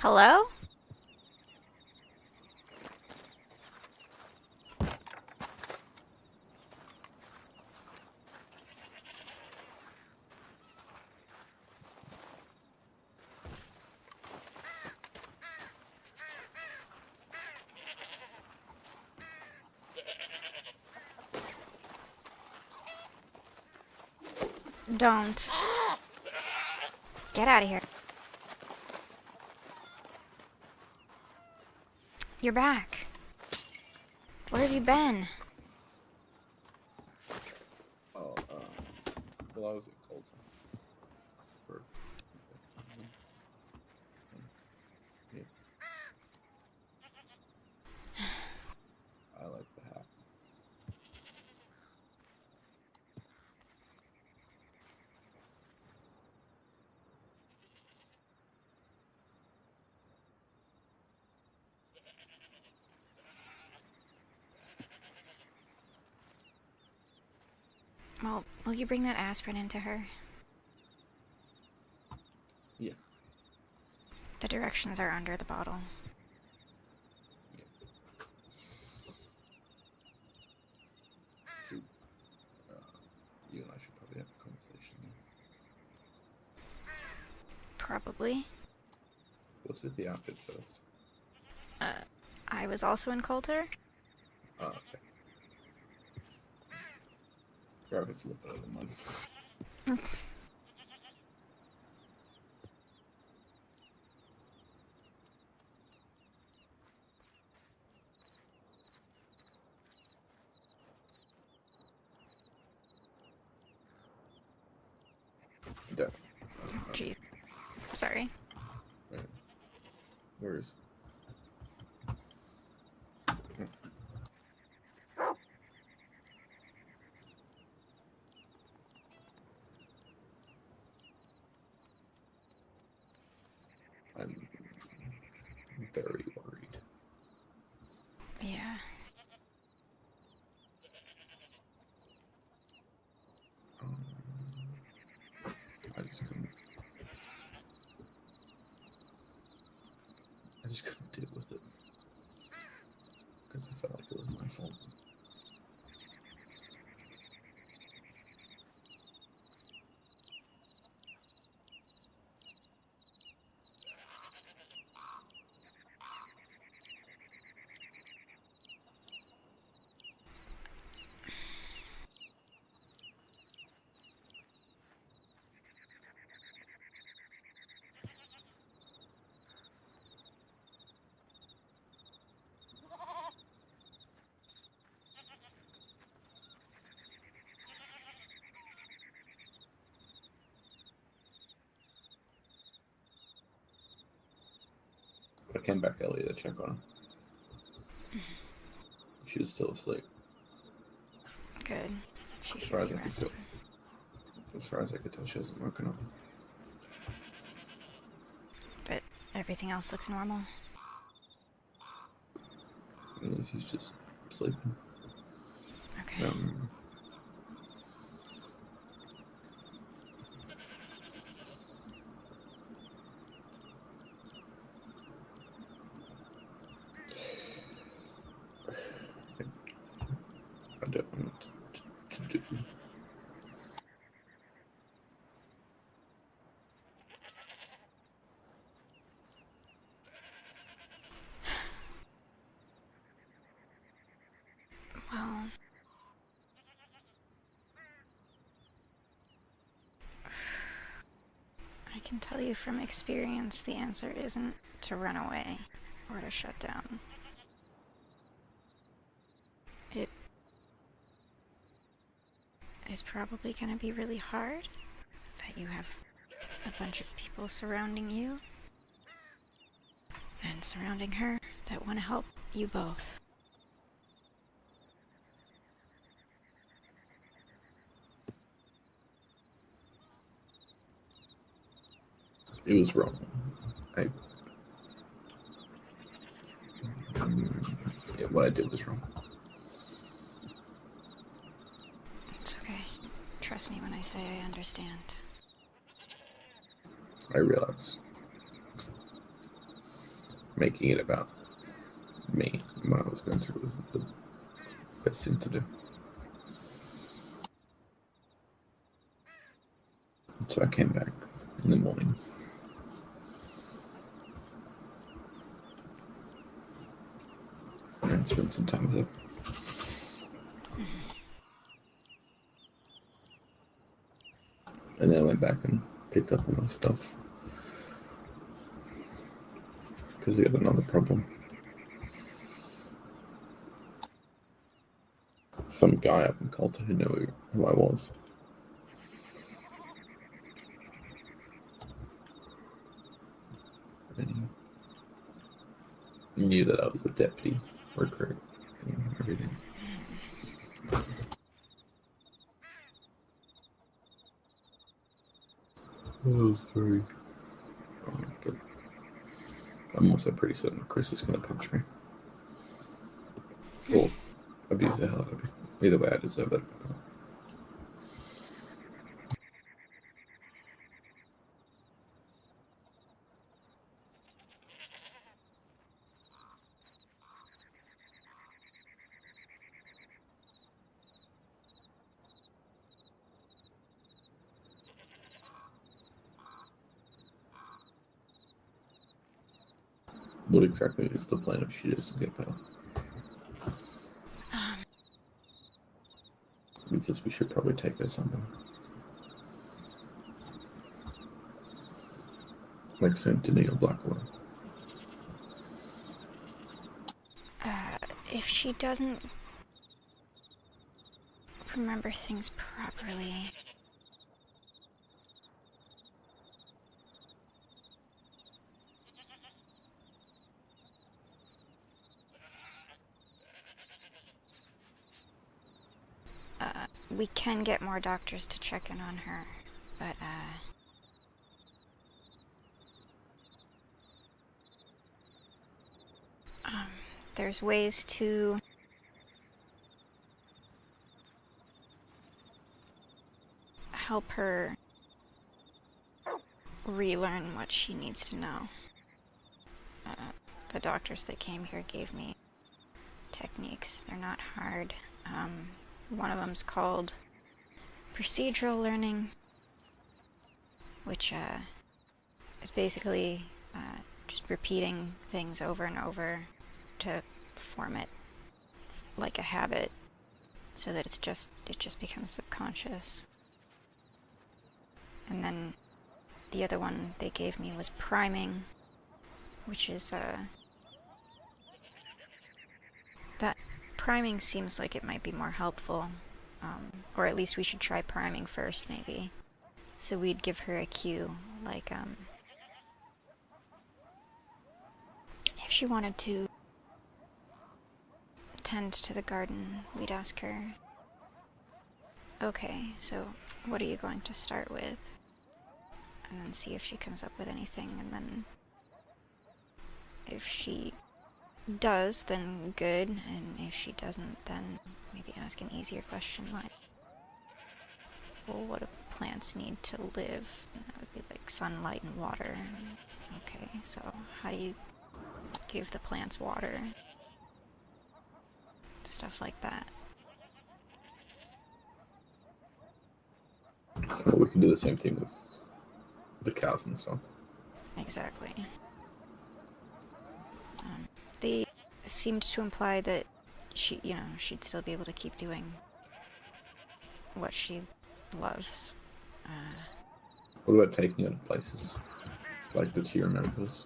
Hello? Don't. Get out of here. You're back. Where have you been? Oh, well, I was at Colton. For, yeah. I like the hat. Well, will you bring that aspirin into her? Yeah. The directions are under the bottle. Yeah. Shoot. You and I should probably have a conversation. Probably. What's with the outfit first? I was also in Coulter. Oh, okay. Your outfit's a little better than mine. Yeah. Jeez. Sorry. Right. Where's? I'm very worried. Yeah. Um, I just couldn't. I just couldn't deal with it because I felt like it was my fault. I came back early to check on her. She was still asleep. Good. She As should far as be I could rested. tell, as far as I could tell, she wasn't woken up. But everything else looks normal. She's just sleeping. Okay. I don't know what to do. Well, I can tell you from experience the answer isn't to run away or to shut down. It is probably going to be really hard that you have a bunch of people surrounding you and surrounding her that want to help you both. It was wrong. Yeah, what I did was wrong. It's okay. Trust me when I say I understand. I realize. making it about me and what I was going through wasn't the best thing to do. So I came back in the morning. And spent some time with her. And then I went back and picked up all my stuff. Because we had another problem. Some guy up in Coulter who knew who I was. And he knew that I was a deputy recruit and everything. It was very odd, but I'm also pretty certain Chris is going to punch me. Or abuse the hell out of me. Either way, I deserve it. What exactly is the plan if she doesn't get better? Because we should probably take her somewhere. Like St. Denis or Blackwater. If she doesn't remember things properly... we can get more doctors to check in on her, but, there's ways to help her relearn what she needs to know. The doctors that came here gave me techniques. They're not hard. One of them's called procedural learning, which is basically just repeating things over and over to form it like a habit, so that it just becomes subconscious. And then the other one they gave me was priming, which is that priming seems like it might be more helpful, or at least we should try priming first, maybe. So we'd give her a cue, like if she wanted to tend to the garden, we'd ask her, okay, so what are you going to start with? And then see if she comes up with anything, and then if she does, then good, and if she doesn't, then maybe ask an easier question like, well, what do plants need to live? And that would be like sunlight and water. Okay, so how do you give the plants water? Stuff like that. Well, we can do the same thing with the cows and stuff. Exactly. They seemed to imply that she'd still be able to keep doing what she loves. What about taking her to places like that she remembers?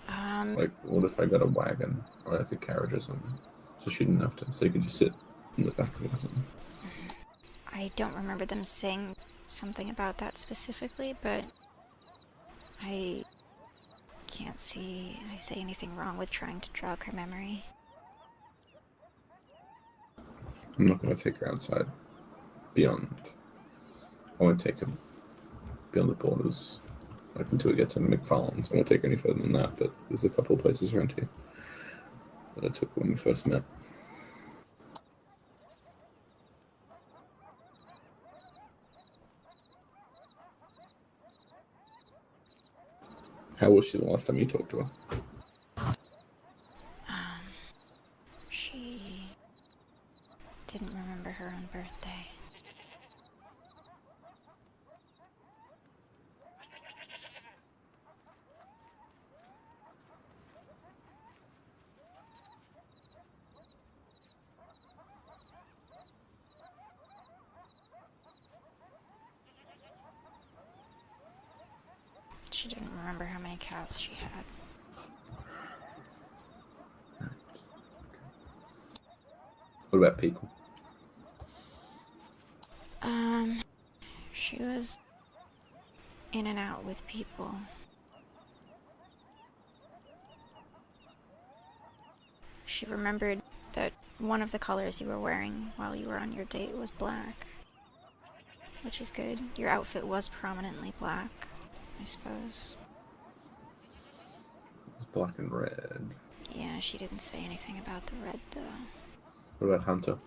Like, what if I got a wagon or like a carriage or something, so she didn't have to, so you could just sit in the back of it or something? I don't remember them saying something about that specifically, but I can't see I say anything wrong with trying to jog her memory. I'm not going to take her outside beyond. I won't take her beyond the borders, like until we get to McFarland's. I won't take her any further than that, but there's a couple of places around here that I took when we first met. How was she the last time you talked to her? She didn't remember her own birthday. She didn't remember how many cows she had. What about people? She was in and out with people. She remembered that one of the colors you were wearing while you were on your date was black. Which is good. Your outfit was prominently black, I suppose. It's black and red. Yeah, she didn't say anything about the red, though. What about Hunter?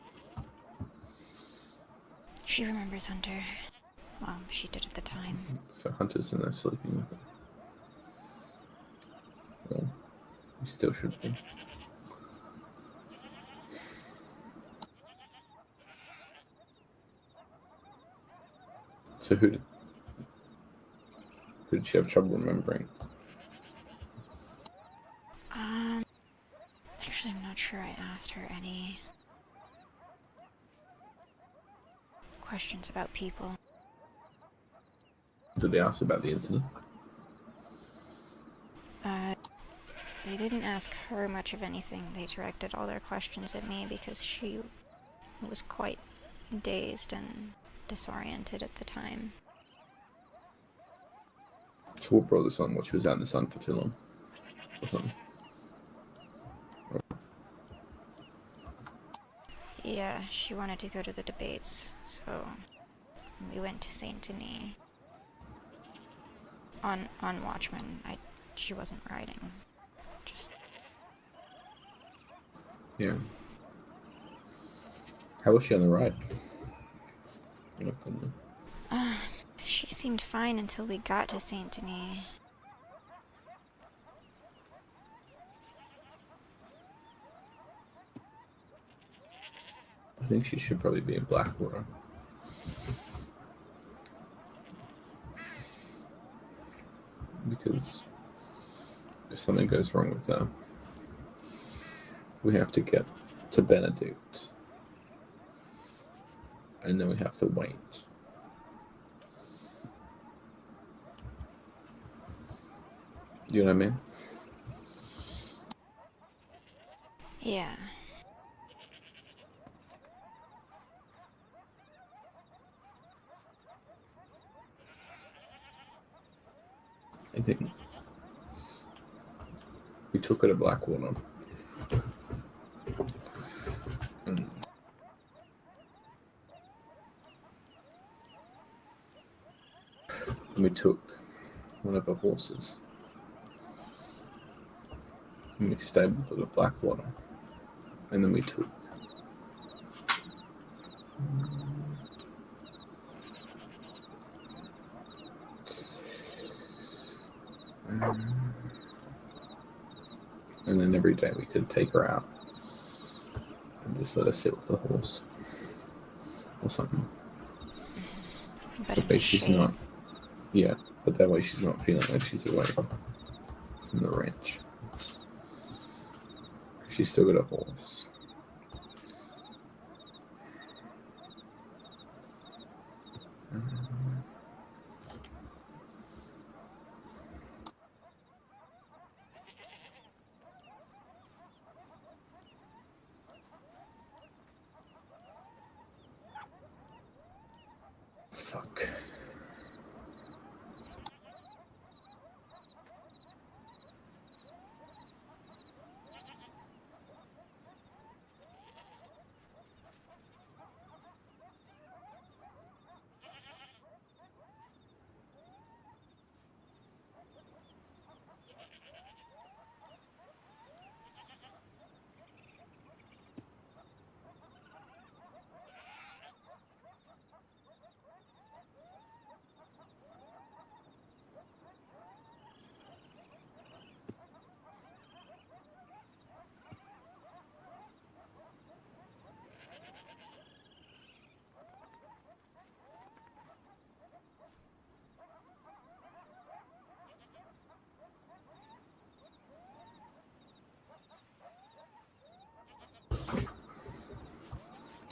She remembers Hunter. Well, she did at the time. So Hunter's in there sleeping with her. Well, you still should be. So who did she have trouble remembering? Actually, I'm not sure I asked her any questions about people. Did they ask about the incident? They didn't ask her much of anything. They directed all their questions at me because she was quite dazed and disoriented at the time. So what brought this on? What, she was out in the sun for too long? Or something? Yeah, she wanted to go to the debates, so we went to Saint Denis. On Watchmen, she wasn't riding. Just... Yeah. How was she on the ride? She seemed fine until we got to Saint Denis. I think she should probably be in Blackwater. Because if something goes wrong with her, we have to get to Benedict. And then we have to wait. You know what I mean? Yeah. I think we took her to Blackwater. And we took one of her horses. And we stabled it at Blackwater. And then we took and then every day we could take her out and just let her sit with the horse or something. But That way she's not, yeah, but that way she's not feeling like she's away from the ranch. She's still got a horse. Fuck.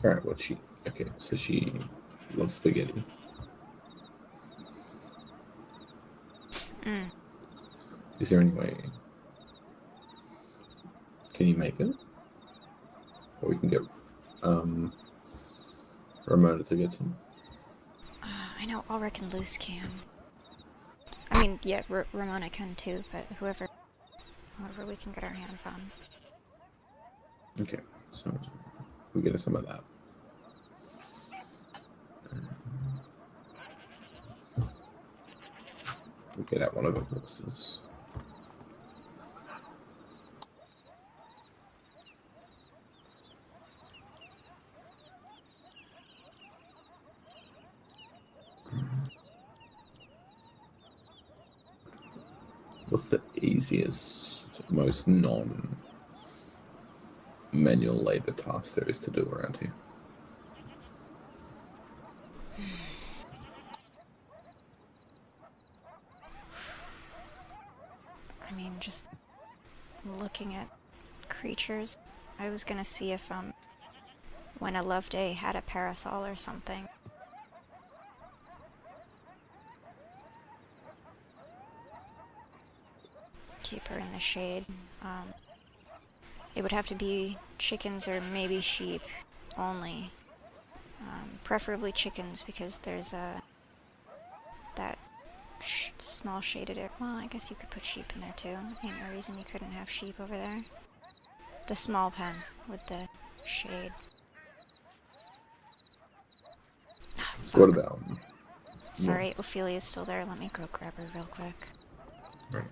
Alright, okay, so she loves spaghetti. Mm. Is there any way, can you make it? Or we can get, Ramona to get some? I know Ulrich and Luce can. I mean, yeah, Ramona can too, but whoever we can get our hands on. Okay, so we get some of that. We get out one of the horses. What's the easiest, most non-manual labor task there is to do around here? I mean, just looking at creatures. I was gonna see if, when a love day had a parasol or something. Keep her in the shade. It would have to be chickens or maybe sheep only. Preferably chickens because there's that small shaded area. Well, I guess you could put sheep in there too. Ain't no reason you couldn't have sheep over there. The small pen with the shade. Ah, fuck. What about? Sorry, Ophelia's still there. Let me go grab her real quick. Right.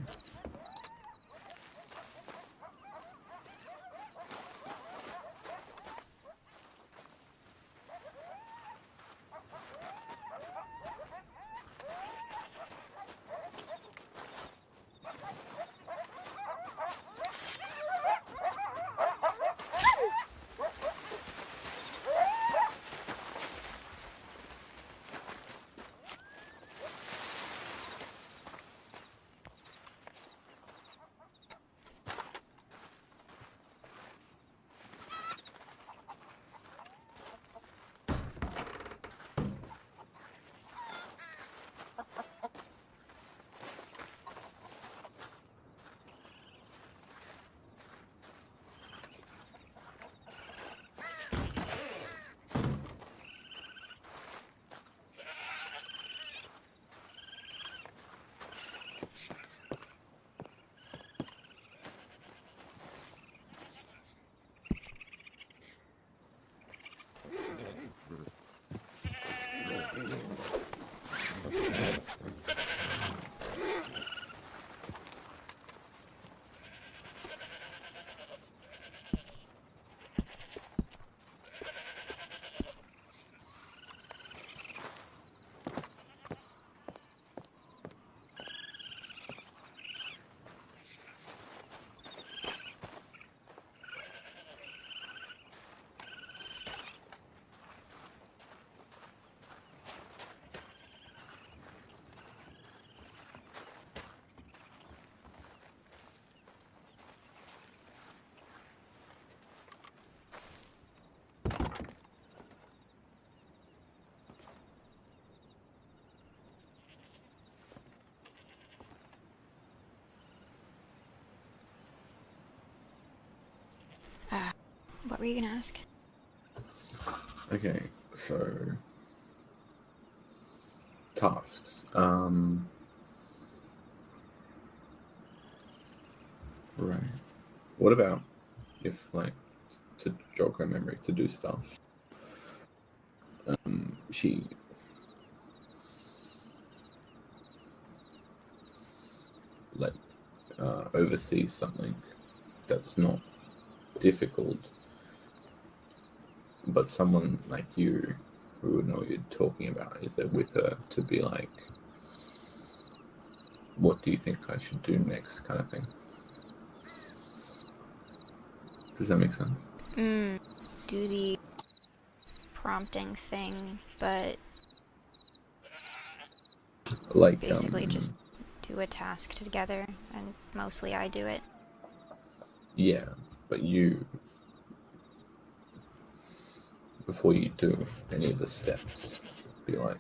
What were you gonna ask? Okay, so tasks. Right. What about if, like, to jog her memory to do stuff? She like oversees something that's not difficult, but someone like you who would know what you're talking about is there with her to be like, what do you think I should do next, kind of thing. Does that make sense? Do the prompting thing, but Like basically just do a task together, and mostly I do it. yeah, but you before you do any of the steps, be like,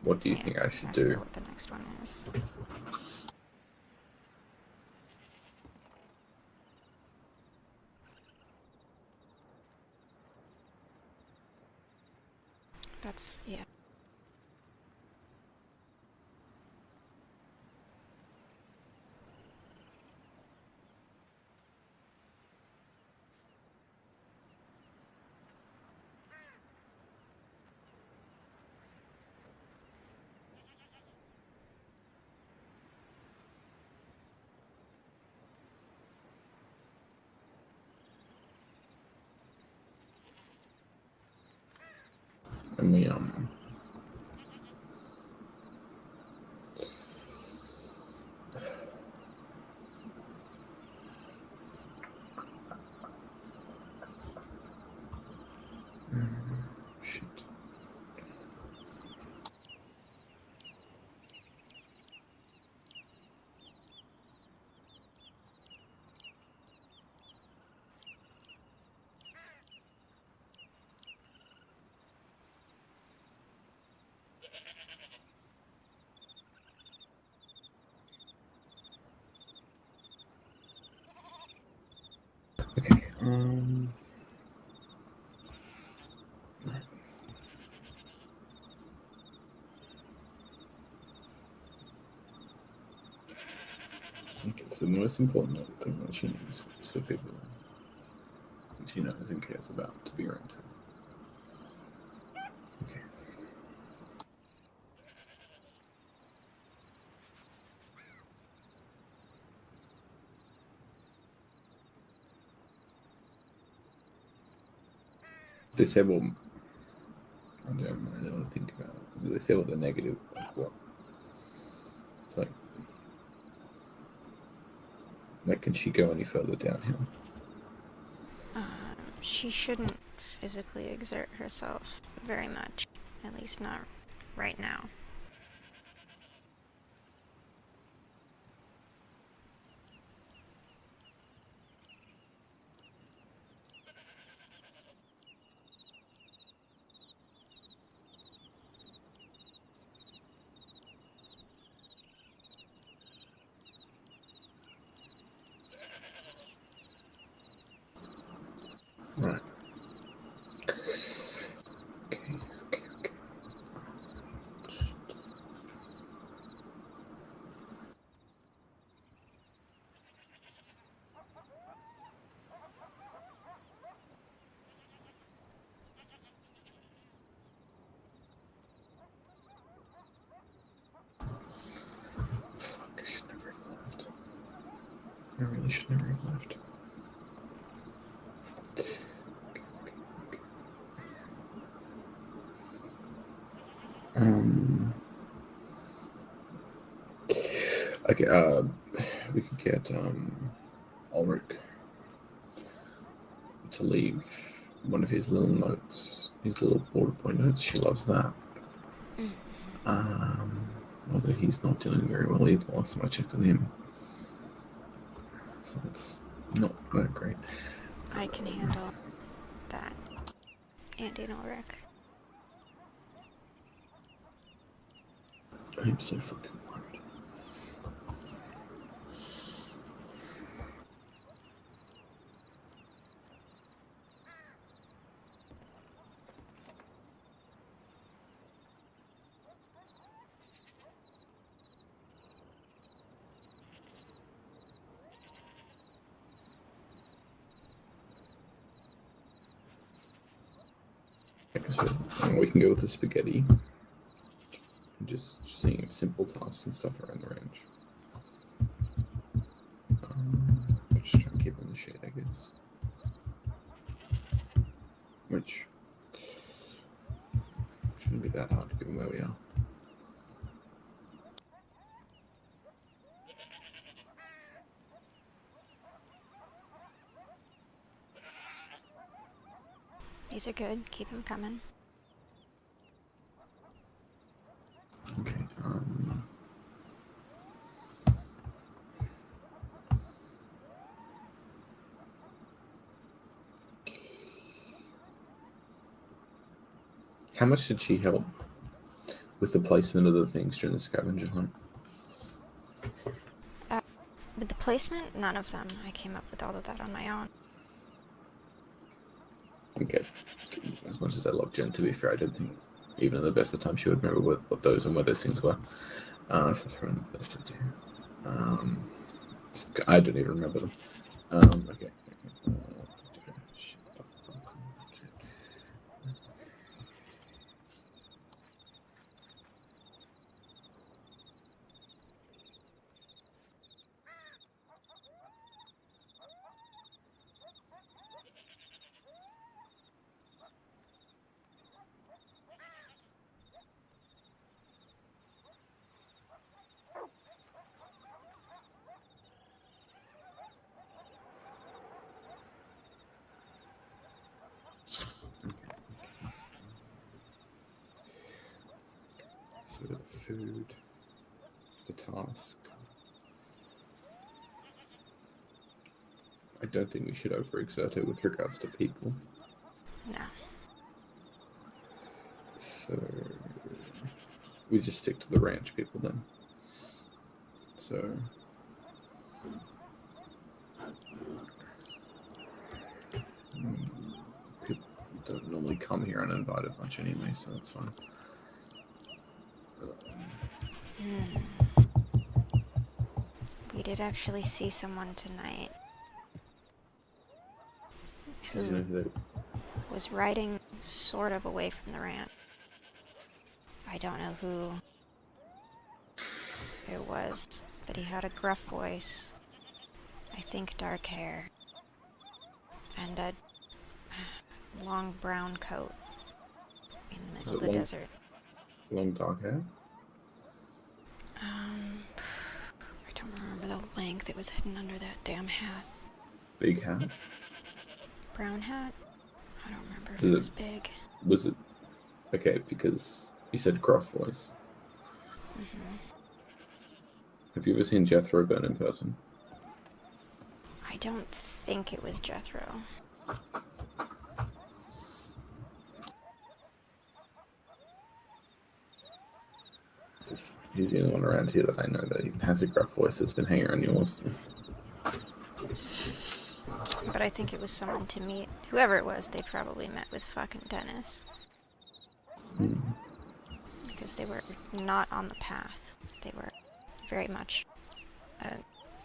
what do you think I should ask her do? what the next one is. That's, yeah. And we shit. Okay. Right. Okay, so the most important thing that she needs so people that she knows and cares about to be around her. Okay. They say, well, I don't really want to think about it. They say, well, the negative, like what? It's like, can she go any further downhill? She shouldn't physically exert herself very much. At least not right now. Right. Okay. Fuck, I should never have left. I really should never have left. Okay, we could get Ulrich to leave one of his little notes, his little bullet point notes. She loves that. Although he's not doing very well either, last time I checked on him. So it's not that great. I can handle that. Andy and Ulrich. I'm so fucking worried. So we can go with the spaghetti. And just seeing if simple tasks and stuff are in the range. Just trying to keep it in the shade, I guess. Which shouldn't be that hard given where we are. These are good. Keep them coming. Okay. How much did she help with the placement of the things during the scavenger hunt? With the placement, none of them. I came up with all of that on my own. Okay. As much as I love Jen, to be fair, I don't think even at the best of times she would remember what those and where those things were. So throw in the first two. I don't even remember them. Okay. Shit, fuck, shit. So the food, the task. I don't think we should overexert it with regards to people. No. So we just stick to the ranch people then. So people don't normally come here uninvited much anyway, so that's fine. We did actually see someone tonight Did you know who they was riding sort of away from the ranch. I don't know who it was, but he had a gruff voice, I think dark hair, and a long brown coat in the middle of the desert. long dark hair? I don't remember the length. It was hidden under that damn hat. Big hat? Brown hat? I don't remember if Is it it- was big. Was it okay? Because you said gruff voice. Have you ever seen Jethro burn in person? I don't think it was Jethro. He's the only one around here that I know that even has a gruff voice that's been hanging around Yellowstone. But I think it was someone to meet. Whoever it was, they probably met with fucking Dennis. Because they were not on the path. They were very much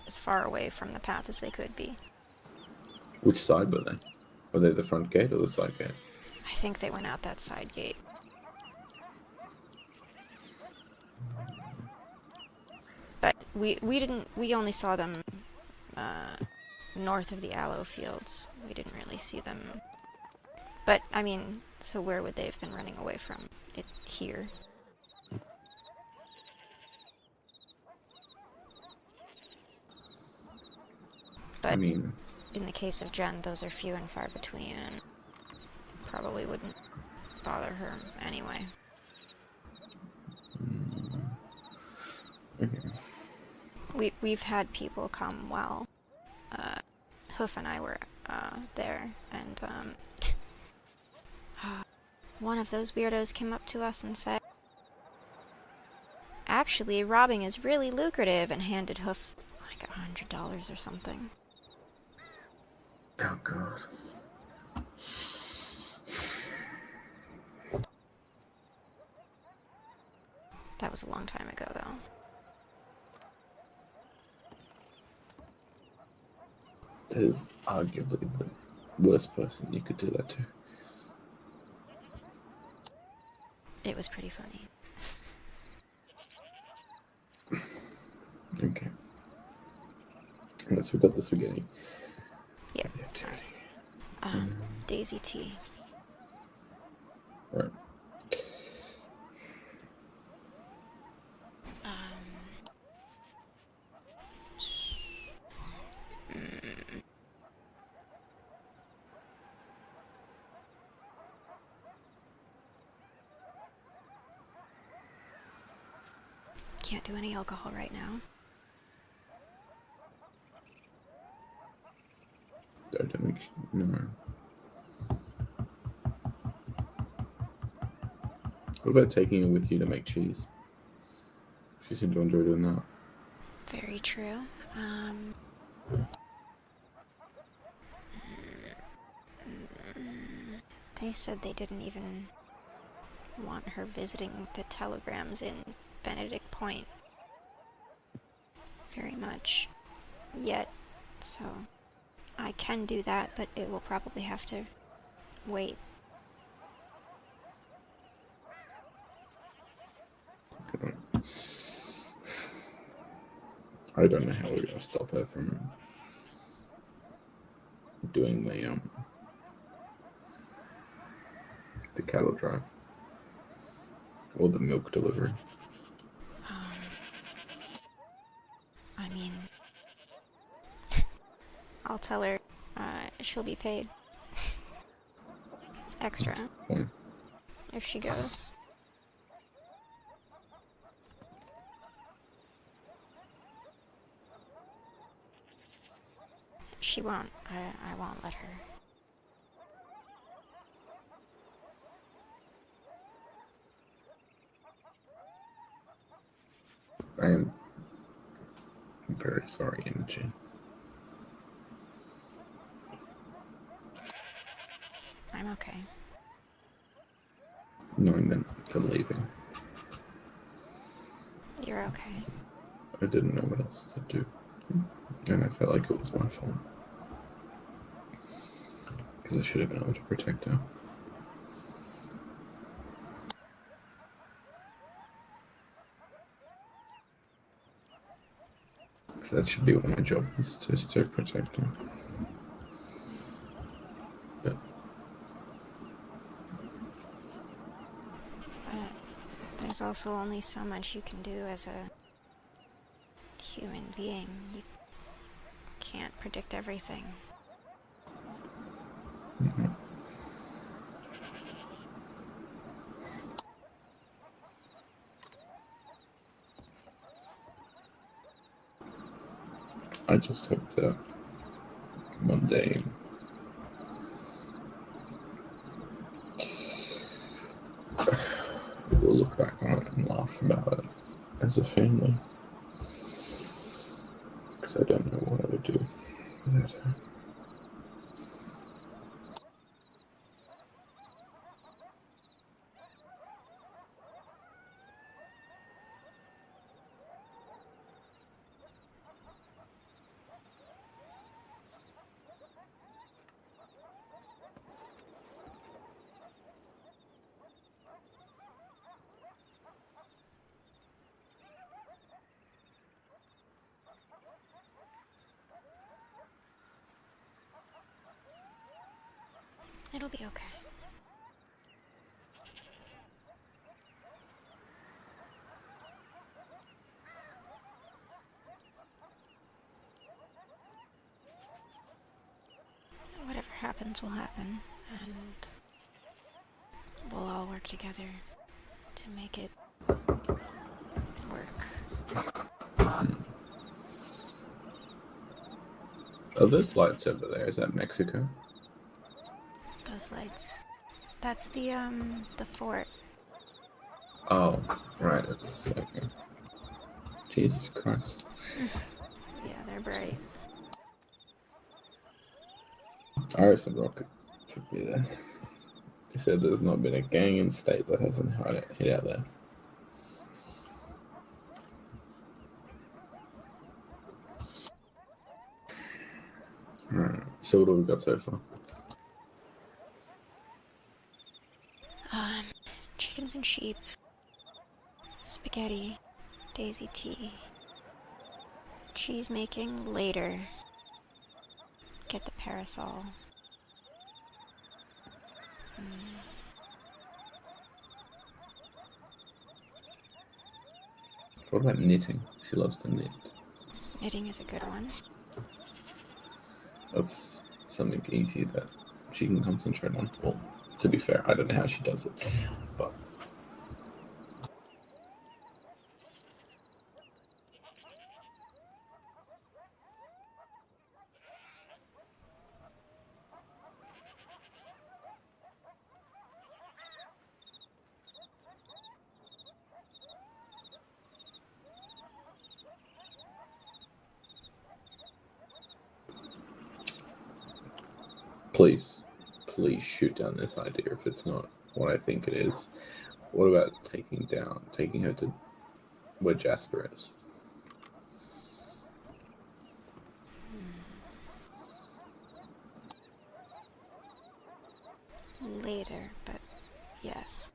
as far away from the path as they could be. Which side were they? Were they the front gate or the side gate? I think they went out that side gate. But we only saw them north of the aloe fields. We didn't really see them. But, I mean, so where would they have been running away from? It here. But I mean, in the case of Jen, those are few and far between, and probably wouldn't bother her anyway. okay. We've had people come while Hoof and I were there, and one of those weirdos came up to us and said, "Actually, robbing is really lucrative," and handed Hoof like $100 or something. Oh god. That was a long time ago, though. There's arguably the worst person you could do that to. It was pretty funny. Okay. Unless we got the spaghetti. Yeah, sorry. Daisy tea. Right. Can't do any alcohol right now. Don't make no. What about taking her with you to make cheese? She seemed to enjoy doing that. Very true. They said they didn't even want her visiting the telegrams in Benedict Point very much yet, so I can do that, but it will probably have to wait. I don't know how we're gonna stop her from doing the cattle drive or the milk delivery. I mean, I'll tell her she'll be paid extra if she goes. She won't. I won't let her. I am very sorry, Imogen. I'm okay. No, I meant for leaving. You're okay. I didn't know what else to do. And I felt like it was my fault. Because I should have been able to protect her. Because that should be what my job is, just to protect her. But there's also only so much you can do as a human being. You can't predict everything. mm-hmm. I just hope that one day we'll look back on it and laugh about it as a family. Because I don't know what I would do without her. It'll be okay. Whatever happens will happen, and we'll all work together to make it work. Are those lights over there? Is that Mexico? Those lights. That's the fort. Oh, right. It's okay. Jesus Christ. Yeah, they're bright. Harrison Rocket took me there. He said there's not been a gang in state that hasn't hit out there. Alright, so what have we got so far? Chickens and sheep. Spaghetti. Daisy tea. Cheese making later. Get the parasol. What about knitting? She loves to knit. Knitting is a good one. That's something easy that she can concentrate on. Well, to be fair, I don't know how she does it, but Please, please shoot down this idea if it's not what I think it is. What about taking her to where Jasper is? Later, but yes.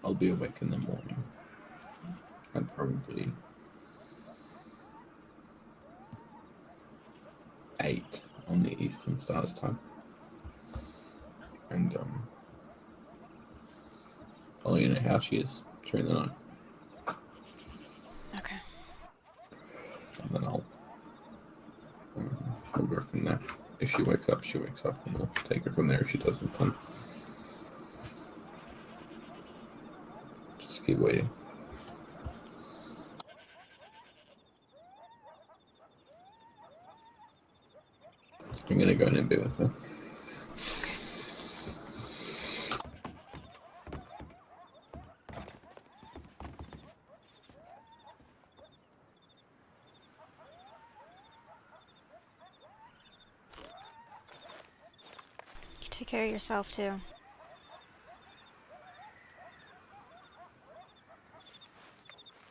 I'll be awake in the morning. I'd probably 8 on the Eastern Stars time. And I'll let you know how she is during the night. Okay. And then we'll go from there. If she wakes up, she wakes up, and we'll take her from there. If she doesn't, then just keep waiting. I'm gonna go in and be with her. You take care of yourself too.